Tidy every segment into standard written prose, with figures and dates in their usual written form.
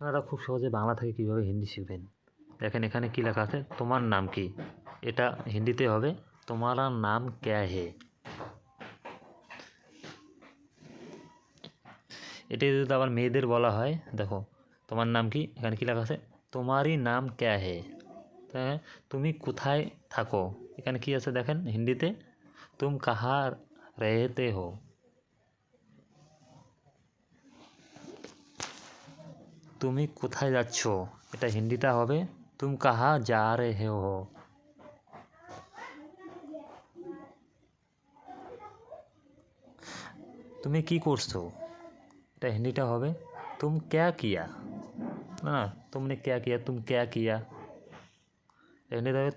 আপনারা খুব সহজে বাংলা থেকে কীভাবে হিন্দি শিখবেন। দেখেন এখানে কী লেখা আছে, তোমার নাম কি। এটা হিন্দিতে হবে তোমারা নাম ক্যা হে। এটা যদি আবার মেয়েদের বলা হয়, দেখো তোমার নাম কি, এখানে কী লেখা আছে তোমারই নাম ক্যা হে। তুমি কোথায় থাকো, এখানে কি আছে দেখেন হিন্দিতে তুম কাহা রেহতে হো। তুমি কোথায় যাচ্ছ, এটা হিন্দিটা হবে তুম কাহা যা রেহে হো। তুমি কি করছো, এটা হিন্দিটা হবে তুম ক্যা কিয়া। না, तुमने क्या किया, तुम क्या किया, হিন্দিতে হবে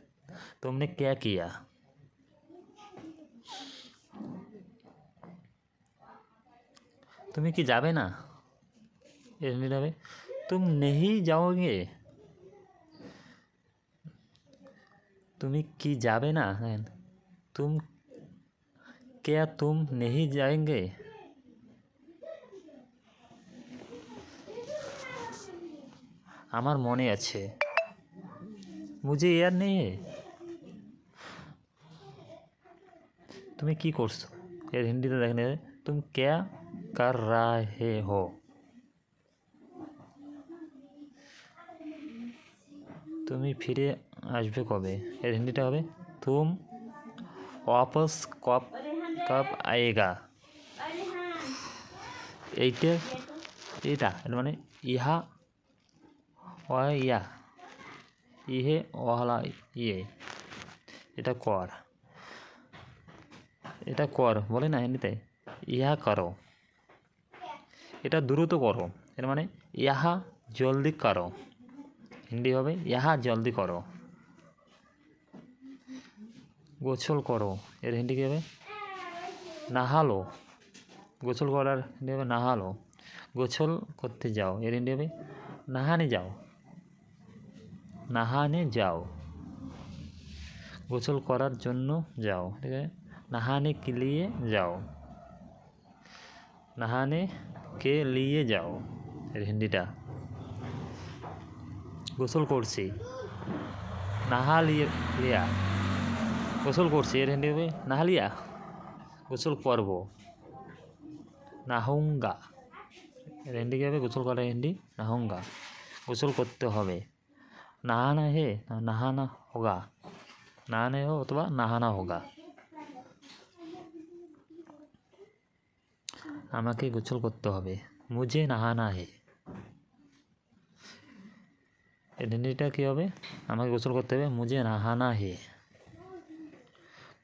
तुमने क्या किया। তুমি কি যাবে না, এর হিন্দিটা হবে तुम नहीं जाओगे। তুমি কি যাবে না, तुम क्या तुम नहीं जाएंगे। আমার মনে আছে, मुझे याद नहीं है। তুমি কি করছো, এর হিন্দিতে দেখেন तुम क्या कर रहे हो। তুমি ফিরে আসবে কবে, এর হিন্দিটা হবে तुम वापस कब कब आएगा। এইটা এটা মানে ইহা ইয়া, ইহে ওয়ালা ইয়ে, এটা কর, এটা কর বলে না হিন্দিতে ইহা করো, এটা দ্রুত করো, এর মানে ইহা জলদি করো, হিন্দি হবে ইহা জলদি করো। গোসল করো, এর হিন্দি কী হবে নাহালো। গোসল করার হিন্দি হবে নাহালো। গোসল করতে যাও, এর হিন্দি হবে নাহানে যাও, নাহানে যাও। গোসল করার জন্য যাও, ঠিক আছে নাহানে কে লিয়ে যাও, নাহানে কে লিয়ে যাও, এর হিন্দিটা। গোসল করছি, নাহা লিয়া, গোসল করছি, এর হিন্দি হবে নাহা লিয়া। গোসল করব, নাহুঙ্গা, এর হিন্দি কী হবে গোসল করার হিন্দি নাহুঙ্গা। গোসল করতে হবে, নাহানা হে নাহানা হোগা, নাহানা হো অথবা নাহানা হোগা। আমাকে গোসল করতে হবে, মুঝে নাহানা হে। এর হিন্দিটা কী হবে আমাকে গোসল করতে হবে মুঝে নাহানা হে।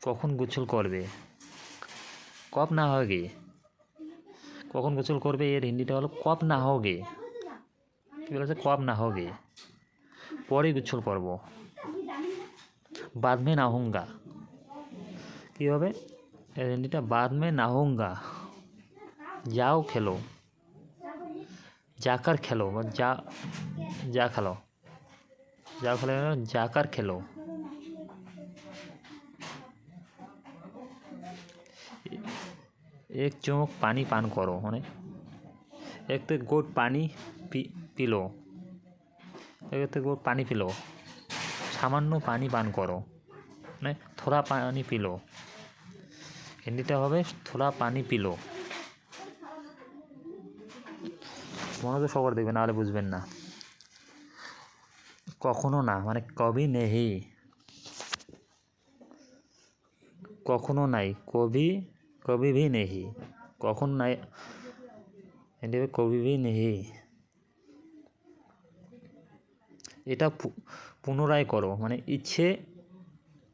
কখন গোসল করবে, কব না হোগে, কখন গোসল করবে, এর হিন্দিটা হলো কব না হোগে। কী বলেছে কব না হোগে, পরে গোসল করব, बाद में नहाऊंगा। কী হবে এর হিন্দিটা बाद में नहाऊंगा। যাও খেলো, जाकर খেলো বা যা খেলো, যাও খেলো जाकर খেলো। एक चुमुक पानी पान करो, মানে एक घूंट पानी पी लो, एक घूंट पानी पी लो। সামান্য পানি পান করো, মানে থোড়া পানি পিলো, হিন্দিটা হবে থোড়া পানি পিলো। মনোযোগ সহকারে দেখবেন, নাহলে বুঝবেন না। কখনো না মানে কবি নেহি, কখনো নাই কবি কবি ভি নেহি, কখন নাই হিন্দি হবে কবি ভি নেহি। এটা পুনরায় করো, মানে ইচ্ছে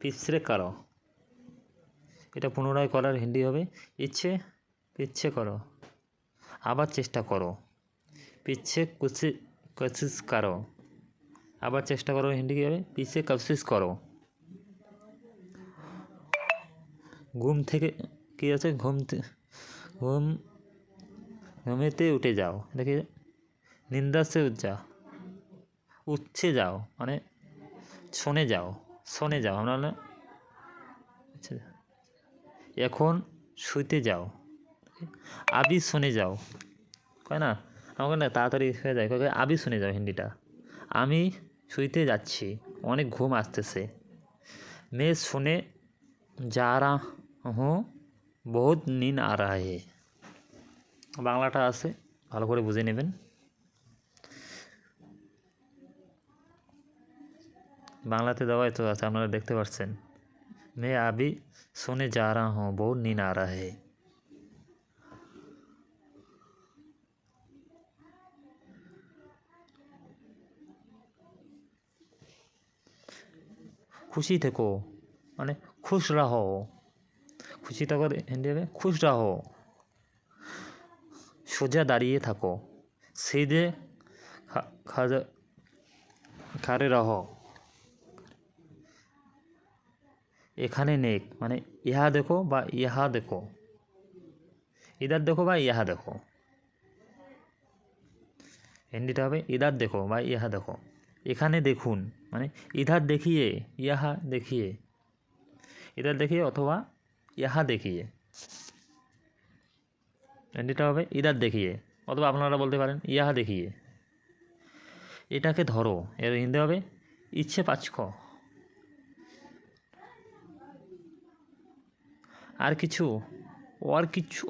পিছরে করো, এটা পুনরায় করার হিন্দি হবে ইচ্ছে পিচ্ছে করো, আবার চেষ্টা করো, পিচ্ছে কোশিশ করো, আবার চেষ্টা করো, হিন্দি কী হবে পিছে কোশিশ করো। ঘুম থেকে কী আছে ঘুমেতে উঠে যাও, এটা কি নিন্দা সে উঠছে যাও, মানে শোনে যাও আমরা আচ্ছা এখন শুতে যাও, আবি শোনে যাও, তাই না। আমাকে না তাড়াতাড়ি হয়ে যায়, কবে আবি শুনে যাও হিন্দিটা। আমি শুইতে যাচ্ছি, অনেক ঘুম আসতেছে। মে শুনে যা রা হুঁ, বহুত নীন্দ আ রা হে। বাংলাটা আছে, ভালো করে বুঝে নেবেন। বাংলাতে দেওয়াই তো আছে, আপনারা দেখতে পাচ্ছেন। মে আবি শুনে যা রা হুঁ, বহুত নীন্দ আ রা হে। খুশি থেকো মানে খুশ রাহো, খুশি থাকো হিন্দি হবে খুশ রাহো। সোজা দাঁড়িয়ে থাকো, সিধে খাড়ে রাহো। এখানে নেক মানে ইহা দেখো বা ইহা দেখো, ইধার দেখো বা ইহা দেখো। হিন্দিটা হবে ইধার দেখো বা ইহা দেখো। এখানে দেখুন মানে ইধার দেখিয়ে, ইহা দেখিয়ে, ইধার দেখিয়ে অথবা ইহা দেখিয়ে। হিন্দিটা হবে ইধার দেখিয়ে, অথবা আপনারা বলতে পারেন ইহা দেখিয়ে। এটাকে ধরো, এর হিন্দি হবে ইচ্ছে পাচ্ছ। আর কিছু,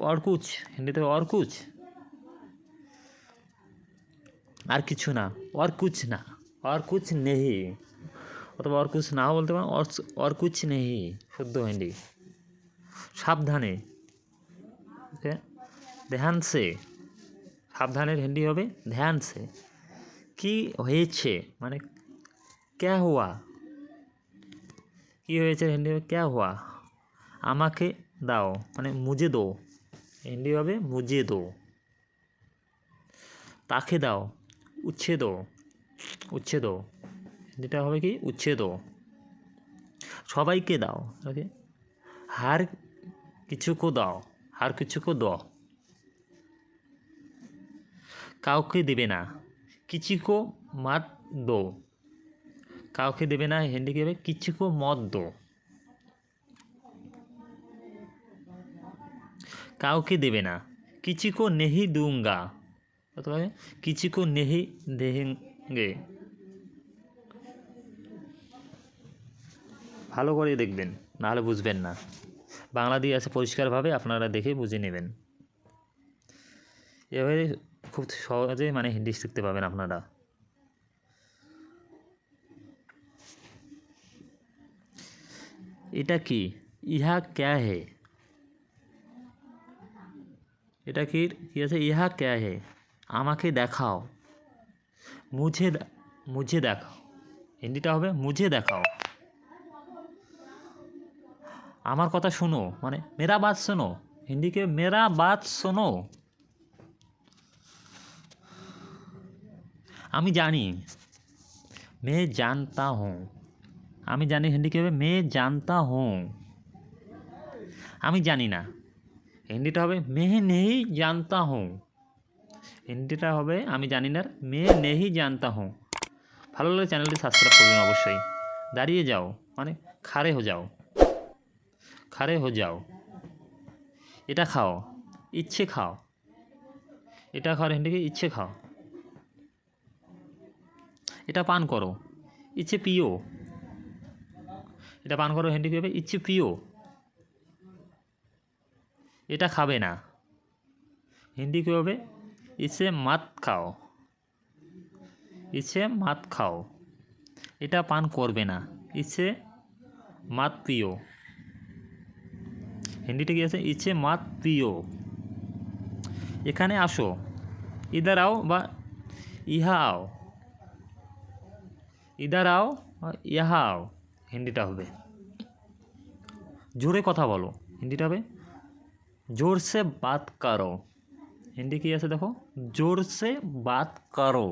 और कुछ হিন্দিতে और कुछ, আর কিছু না, और कुछ না, और कुछ नहीं, অথবা और कुछ নাও বলতে পারেন, और कुछ नहीं শুদ্ধ হিন্দি। সাবধানে, ওকে, ধ্যান সে, সাবধানের হিন্দি হবে ধ্যান সে। কি হয়েছে মানে ক্যা হুয়া, কি হয়েছে হিন্দি হবে ক্যা হুয়া। আমাকে দাও মানে মুঝে দো, হিন্দি হবে মুঝে দো। তাকে দাও উচ্ছেদ, উচ্ছেদ, হিন্দিটা হবে কি উচ্ছেদ। সবাইকে দাও, ওকে, হার কিছুকে দাও, হার কিছুকে দাও। কাউকে দেবে না, কিচিকো মত দো, কাউকে দেবে না হিন্দি কি হবে কিচিকো মত দো। কাউকে দেবে না, কিচিকো নেহি দুঙ্গা, অথবা কিচিকো নেহি দেহেঙ্গে। ভালো করে দেখবেন, নাহলে বুঝবেন না। বাংলা দিয়ে আছে পরিষ্কারভাবে, আপনারা দেখে বুঝে নেবেন। এভাবে খুব সহজে মানে হিন্দি শিখতে পাবেন আপনারা। এটা কি, ইহা ক্যা হে, এটা কি আছে ইহা ক্যা হে। আমাকে দেখাও, মুঝে দেখাও, হিন্দিটা হবে মুঝে দেখাও। আমার কথা শোনো মানে মেরা বাত শোনো, হিন্দিকে মেরা বাত শোনো। আমি জানি, মে জানতা হুঁ, আমি জানি হিন্দি কী হবে মে জানতা হুঁ। আমি জানি না, হিন্দিটা হবে মে নেহি জানতা হুঁ, হিন্দিটা হবে আমি জানি না মে নেহি জানতা হুঁ। ভালো লাগলে চ্যানেলটি সাবস্ক্রাইব করবেন অবশ্যই। দাঁড়িয়ে যাও মানে খাড়ে হো যাও, খাড়ে হো যাও। এটা খাও, ইচ্ছে খাও, এটা খাওয়ার হিন্দিকে ইচ্ছে খাও। এটা পান করো, ইচ্ছে পিও, এটা পান করো হিন্দি কী হবে ইচ্ছে পিও। এটা খাবে না, হিন্দি কী হবে ইচ্ছে মাত খাও, ইচ্ছে মাত খাও। এটা পান করবে না, ইচ্ছে মাত পিও, হিন্দিটা কি আছে ইচ্ছে মাত পিও। এখানে আসো, ইধার আও বা ইহা আও, ইধার আও বা ইহা আও, হিন্দিটা হবে। জোরে কথা বলো, হিন্দিটা হবে জোর সে বাত করো, হিন্দি কি আছে দেখো জোর সে বাত করো।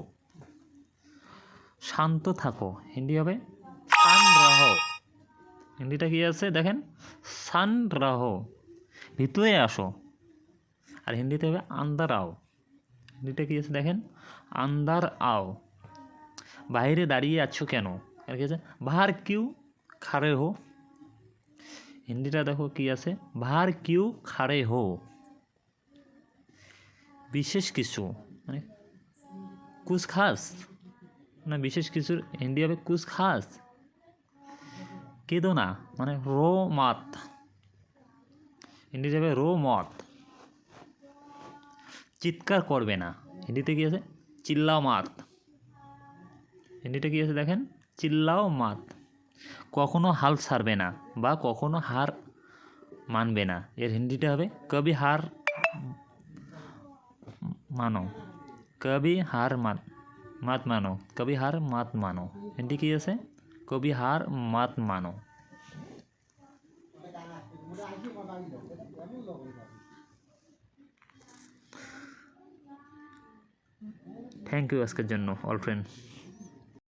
শান্ত থাকো, হিন্দি হবে শান রহো, হিন্দিটা কি আছে দেখেন শান রহো। ভিতরে আসো, আর হিন্দিতে হবে আন্দার আও, হিন্দিটা কি আছে দেখেন আন্দার আও। বাইরে দাঁড়িয়ে আছো কেন, আর কি আছে বাহার কিউ খাড়ে হো, হিন্দিটা দেখো কি আছে বাহার কিউ খাড়ে হো। বিশেষ কিছু মানে কুছ খাস না বিশেষ কিছুর হিন্দি হবে কুছ খাস। কেঁদো না মানে রো মত, হিন্দি যাবে রো মত। চিৎকার করবে না, হিন্দিতে কী আছে চিল্লাও মাত, হিন্দিটা কী আছে দেখেন চিল্লাও মাত। কখনো হাল ছাড়বে না বা কখনো হার মানবে না, এর হিন্দিটা হবে কবি হার মানো, কবি হার মাত মানো, কবি হার মাত মানো। হিন্দি কী আছে কবি হার মাত মানো। থ্যাংক ইউ আজকের জন্য অল ফ্রেন্ড।